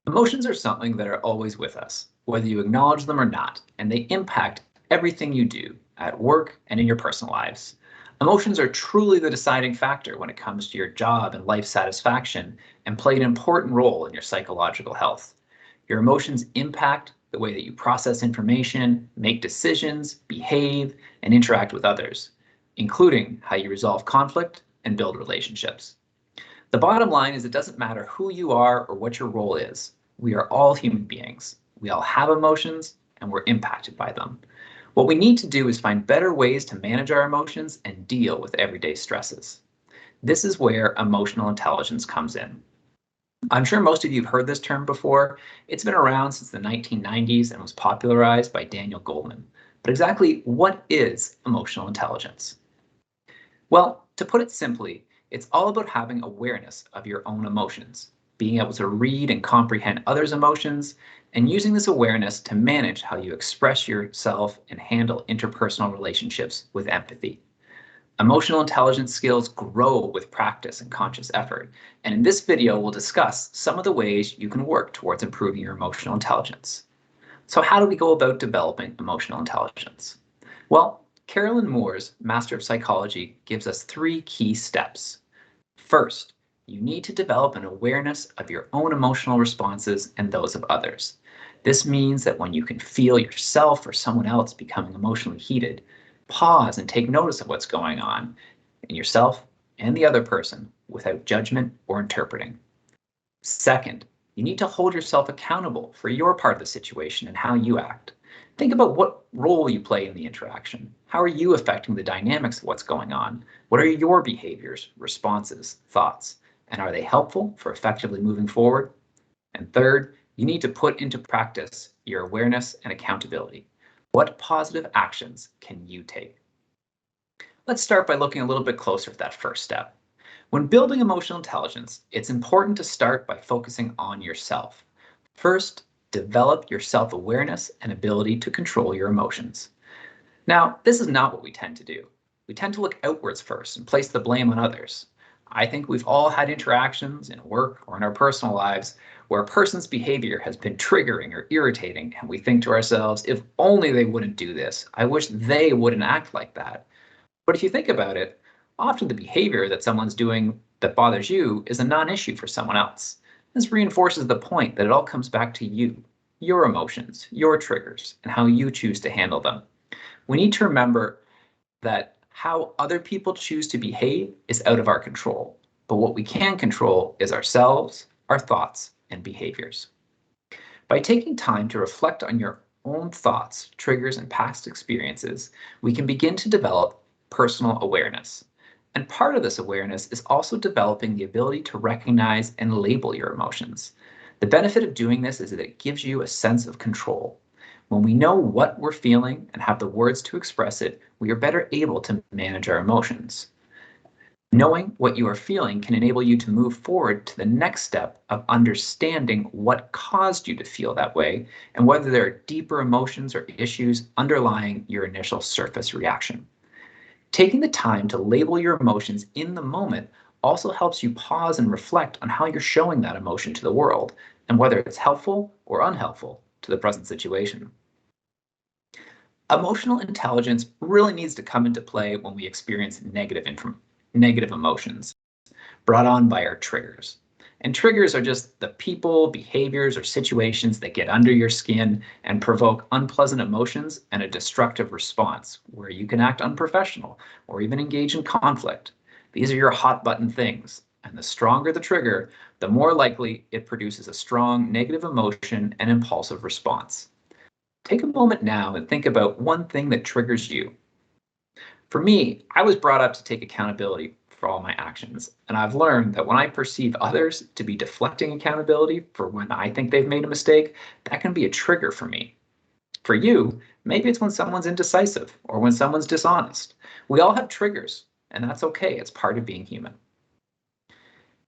Emotions are something that are always with us, whether you acknowledge them or not, and they impact everything you do at work and in your personal lives. Emotions are truly the deciding factor when it comes to your job and life satisfaction and play an important role in your psychological health. Your emotions impact the way that you process information, make decisions, behave, and interact with others, including how you resolve conflict and build relationships. The bottom line is it doesn't matter who you are or what your role is. We are all human beings. We all have emotions and we're impacted by them. What we need to do is find better ways to manage our emotions and deal with everyday stresses. This is where emotional intelligence comes in. I'm sure most of you have heard this term before. It's been around since the 1990s and was popularized by Daniel Goleman. But exactly what is emotional intelligence? Well, to put it simply, it's all about having awareness of your own emotions, being able to read and comprehend others' emotions, and using this awareness to manage how you express yourself and handle interpersonal relationships with empathy. Emotional intelligence skills grow with practice and conscious effort, and in this video we'll discuss some of the ways you can work towards improving your emotional intelligence. So how do we go about developing emotional intelligence? Well, Carolyn Moore's Master of Psychology gives us 3 key steps. First, you need to develop an awareness of your own emotional responses and those of others. This means that when you can feel yourself or someone else becoming emotionally heated, pause and take notice of what's going on in yourself and the other person without judgment or interpreting. Second, you need to hold yourself accountable for your part of the situation and how you act. Think about what role you play in the interaction. How are you affecting the dynamics of what's going on? What are your behaviors, responses, thoughts? And are they helpful for effectively moving forward? And third, you need to put into practice your awareness and accountability. What positive actions can you take? Let's start by looking a little bit closer at that first step. When building emotional intelligence, it's important to start by focusing on yourself. First, develop your self-awareness and ability to control your emotions. Now, this is not what we tend to do. We tend to look outwards first and place the blame on others. I think we've all had interactions in work or in our personal lives where a person's behavior has been triggering or irritating, and we think to ourselves, if only they wouldn't do this. I wish they wouldn't act like that. But if you think about it, often the behavior that someone's doing that bothers you is a non-issue for someone else. This reinforces the point that it all comes back to you, your emotions, your triggers, and how you choose to handle them. We need to remember that how other people choose to behave is out of our control, but what we can control is ourselves, our thoughts, and behaviors. By taking time to reflect on your own thoughts, triggers, and past experiences, we can begin to develop personal awareness. And part of this awareness is also developing the ability to recognize and label your emotions. The benefit of doing this is that it gives you a sense of control. When we know what we're feeling and have the words to express it, we are better able to manage our emotions. Knowing what you are feeling can enable you to move forward to the next step of understanding what caused you to feel that way and whether there are deeper emotions or issues underlying your initial surface reaction. Taking the time to label your emotions in the moment also helps you pause and reflect on how you're showing that emotion to the world and whether it's helpful or unhelpful to the present situation. Emotional intelligence really needs to come into play when we experience negative emotions brought on by our triggers. And triggers are just the people, behaviors, or situations that get under your skin and provoke unpleasant emotions and a destructive response, where you can act unprofessional or even engage in conflict. These are your hot button things, and the stronger the trigger, the more likely it produces a strong negative emotion and impulsive response. Take a moment now and think about one thing that triggers you. For me, I was brought up to take accountability for all my actions, and I've learned that when I perceive others to be deflecting accountability for when I think they've made a mistake, that can be a trigger for me. For you, maybe it's when someone's indecisive or when someone's dishonest. We all have triggers, and that's okay. It's part of being human.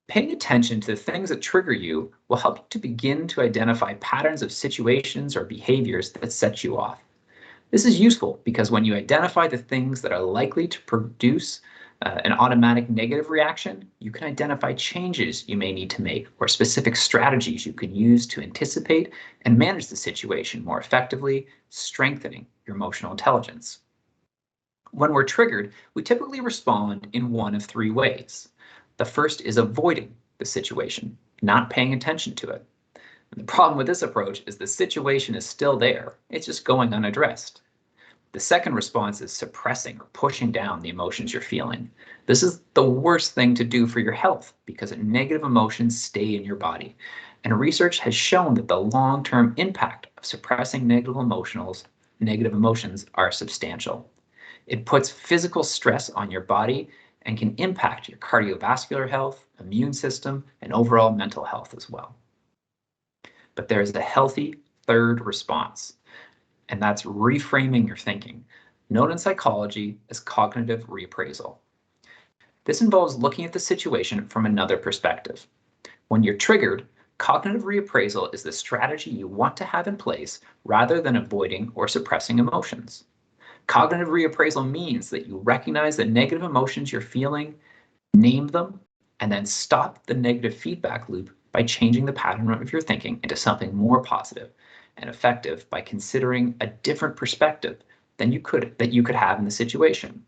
Paying attention to the things that trigger you will help you to begin to identify patterns of situations or behaviors that set you off. This is useful because when you identify the things that are likely to produce An automatic negative reaction, you can identify changes you may need to make or specific strategies you can use to anticipate and manage the situation more effectively, strengthening your emotional intelligence. When we're triggered, we typically respond in one of three ways. The first is avoiding the situation, not paying attention to it. And the problem with this approach is the situation is still there, it's just going unaddressed. The second response is suppressing or pushing down the emotions you're feeling. This is the worst thing to do for your health because negative emotions stay in your body. And research has shown that the long-term impact of suppressing negative emotions are substantial. It puts physical stress on your body and can impact your cardiovascular health, immune system, and overall mental health as well. But there is a healthy third response, and that's reframing your thinking, known in psychology as cognitive reappraisal. This involves looking at the situation from another perspective. When you're triggered, cognitive reappraisal is the strategy you want to have in place rather than avoiding or suppressing emotions. Cognitive reappraisal means that you recognize the negative emotions you're feeling, name them, and then stop the negative feedback loop by changing the pattern of your thinking into something more positive and effective by considering a different perspective that you could have in the situation.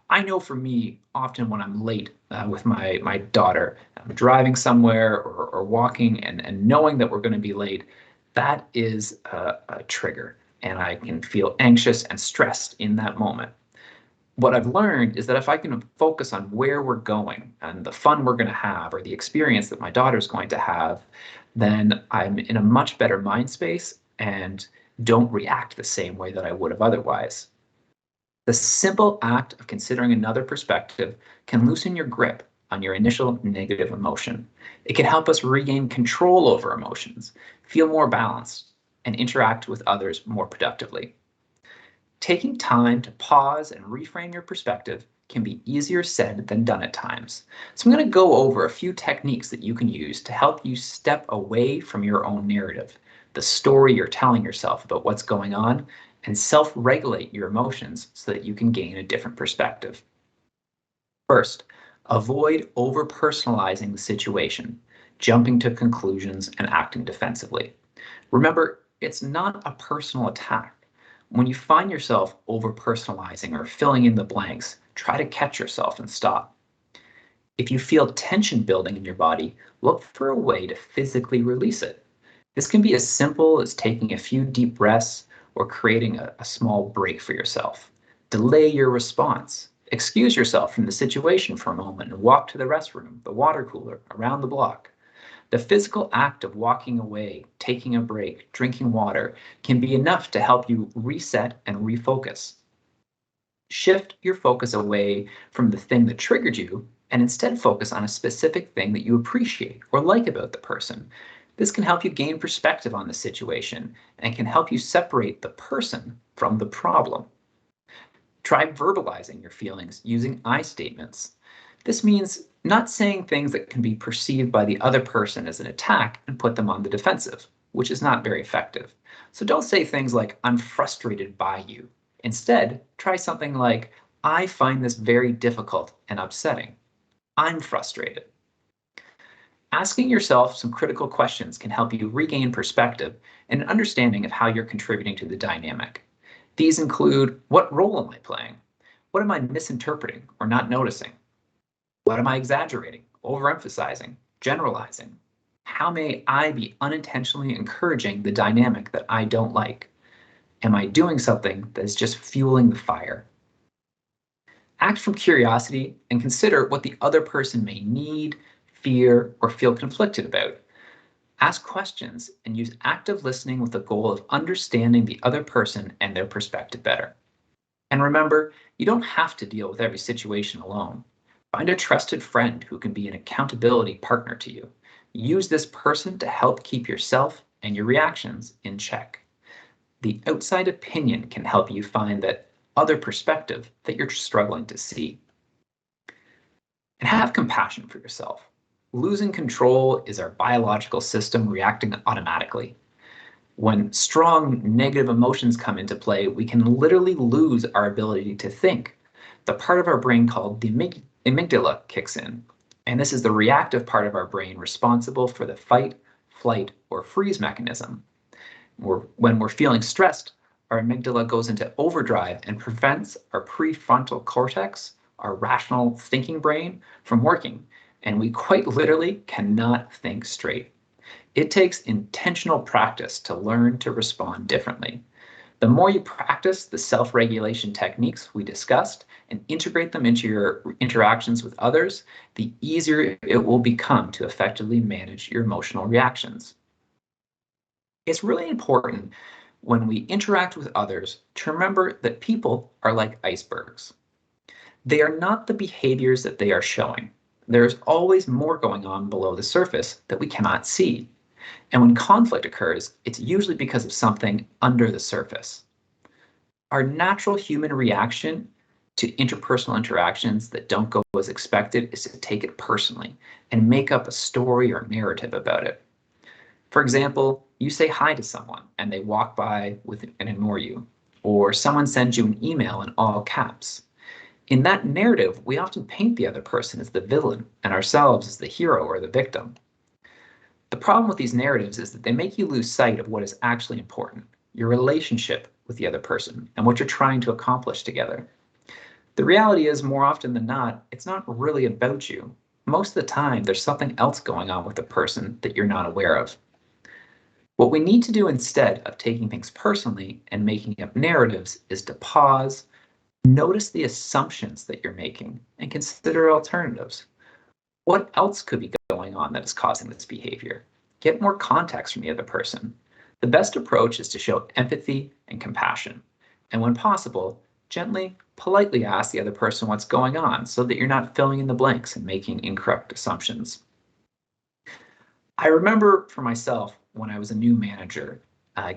I know for me, often when I'm late with my daughter, I'm driving somewhere or walking and knowing that we're going to be late, that is a trigger. And I can feel anxious and stressed in that moment. What I've learned is that if I can focus on where we're going and the fun we're going to have or the experience that my daughter's going to have, then I'm in a much better mind space and don't react the same way that I would have otherwise. The simple act of considering another perspective can loosen your grip on your initial negative emotion. It can help us regain control over emotions, feel more balanced, and interact with others more productively. Taking time to pause and reframe your perspective can be easier said than done at times. So I'm going to go over a few techniques that you can use to help you step away from your own narrative, the story you're telling yourself about what's going on, and self-regulate your emotions so that you can gain a different perspective. First, avoid over-personalizing the situation, jumping to conclusions and acting defensively. Remember, it's not a personal attack. When you find yourself over-personalizing or filling in the blanks, try to catch yourself and stop. If you feel tension building in your body, look for a way to physically release it. This can be as simple as taking a few deep breaths or creating a small break for yourself. Delay your response. Excuse yourself from the situation for a moment and walk to the restroom, the water cooler, around the block. The physical act of walking away, taking a break, drinking water can be enough to help you reset and refocus. Shift your focus away from the thing that triggered you and instead focus on a specific thing that you appreciate or like about the person. This can help you gain perspective on the situation and can help you separate the person from the problem. Try verbalizing your feelings using I statements. This means not saying things that can be perceived by the other person as an attack and put them on the defensive, which is not very effective. So don't say things like, I'm frustrated by you. Instead, try something like, I find this very difficult and upsetting. I'm frustrated. Asking yourself some critical questions can help you regain perspective and an understanding of how you're contributing to the dynamic. These include, what role am I playing? What am I misinterpreting or not noticing? What am I exaggerating, overemphasizing, generalizing? How may I be unintentionally encouraging the dynamic that I don't like? Am I doing something that is just fueling the fire? Act from curiosity and consider what the other person may need, fear, or feel conflicted about. Ask questions and use active listening with the goal of understanding the other person and their perspective better. And remember, you don't have to deal with every situation alone. Find a trusted friend who can be an accountability partner to you. Use this person to help keep yourself and your reactions in check. The outside opinion can help you find that other perspective that you're struggling to see. And have compassion for yourself. Losing control is our biological system reacting automatically. When strong negative emotions come into play, we can literally lose our ability to think. the part of our brain called the amygdala kicks in. And this is the reactive part of our brain responsible for the fight, flight, or freeze mechanism. When we're feeling stressed, our amygdala goes into overdrive and prevents our prefrontal cortex, our rational thinking brain, from working. And we quite literally cannot think straight. It takes intentional practice to learn to respond differently. The more you practice the self-regulation techniques we discussed and integrate them into your interactions with others, the easier it will become to effectively manage your emotional reactions. It's really important when we interact with others to remember that people are like icebergs. They are not the behaviors that they are showing. There's always more going on below the surface that we cannot see. And when conflict occurs, it's usually because of something under the surface. Our natural human reaction to interpersonal interactions that don't go as expected is to take it personally and make up a story or narrative about it. For example, you say hi to someone and they walk by and ignore you, or someone sends you an email in all caps. In that narrative, we often paint the other person as the villain and ourselves as the hero or the victim. The problem with these narratives is that they make you lose sight of what is actually important, your relationship with the other person and what you're trying to accomplish together. The reality is, more often than not, it's not really about you. Most of the time, there's something else going on with the person that you're not aware of. What we need to do instead of taking things personally and making up narratives is to pause, notice the assumptions that you're making, and consider alternatives. What else could be going on that is causing this behavior? Get more context from the other person. The best approach is to show empathy and compassion. And when possible, gently, politely ask the other person what's going on so that you're not filling in the blanks and making incorrect assumptions. I remember for myself when I was a new manager,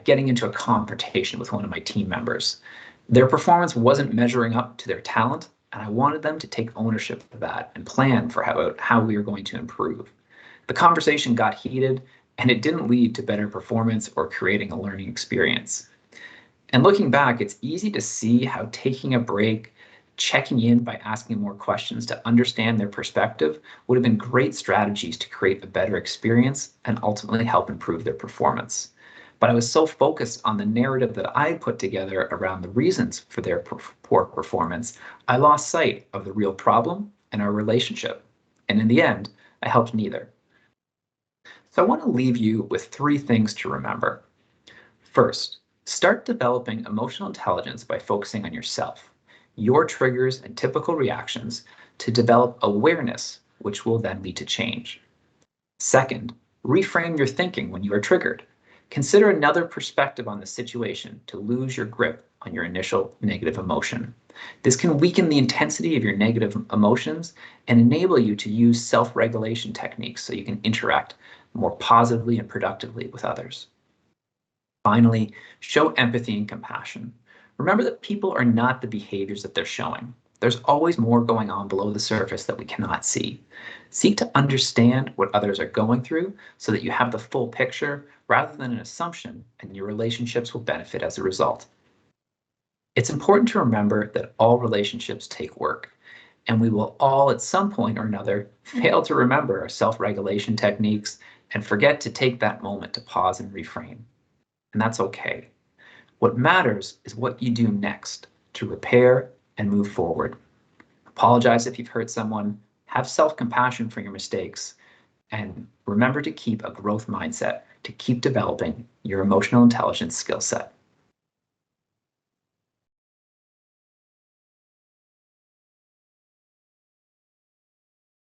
getting into a confrontation with one of my team members. Their performance wasn't measuring up to their talent, and I wanted them to take ownership of that and plan for how we were going to improve. The conversation got heated, and it didn't lead to better performance or creating a learning experience. And looking back, it's easy to see how taking a break, checking in by asking more questions to understand their perspective would have been great strategies to create a better experience and ultimately help improve their performance. But I was so focused on the narrative that I put together around the reasons for their poor performance, I lost sight of the real problem and our relationship. And in the end, I helped neither. So I want to leave you with 3 things to remember. First, start developing emotional intelligence by focusing on yourself, your triggers and typical reactions to develop awareness, which will then lead to change. Second, reframe your thinking when you are triggered. Consider another perspective on the situation to lose your grip on your initial negative emotion. This can weaken the intensity of your negative emotions and enable you to use self-regulation techniques so you can interact more positively and productively with others. Finally, show empathy and compassion. Remember that people are not the behaviors that they're showing. There's always more going on below the surface that we cannot see. Seek to understand what others are going through so that you have the full picture rather than an assumption, and your relationships will benefit as a result. It's important to remember that all relationships take work, and we will all at some point or another fail to remember our self-regulation techniques and forget to take that moment to pause and reframe. And that's okay. What matters is what you do next to repair and move forward. Apologize if you've hurt someone, have self-compassion for your mistakes, and remember to keep a growth mindset to keep developing your emotional intelligence skill set.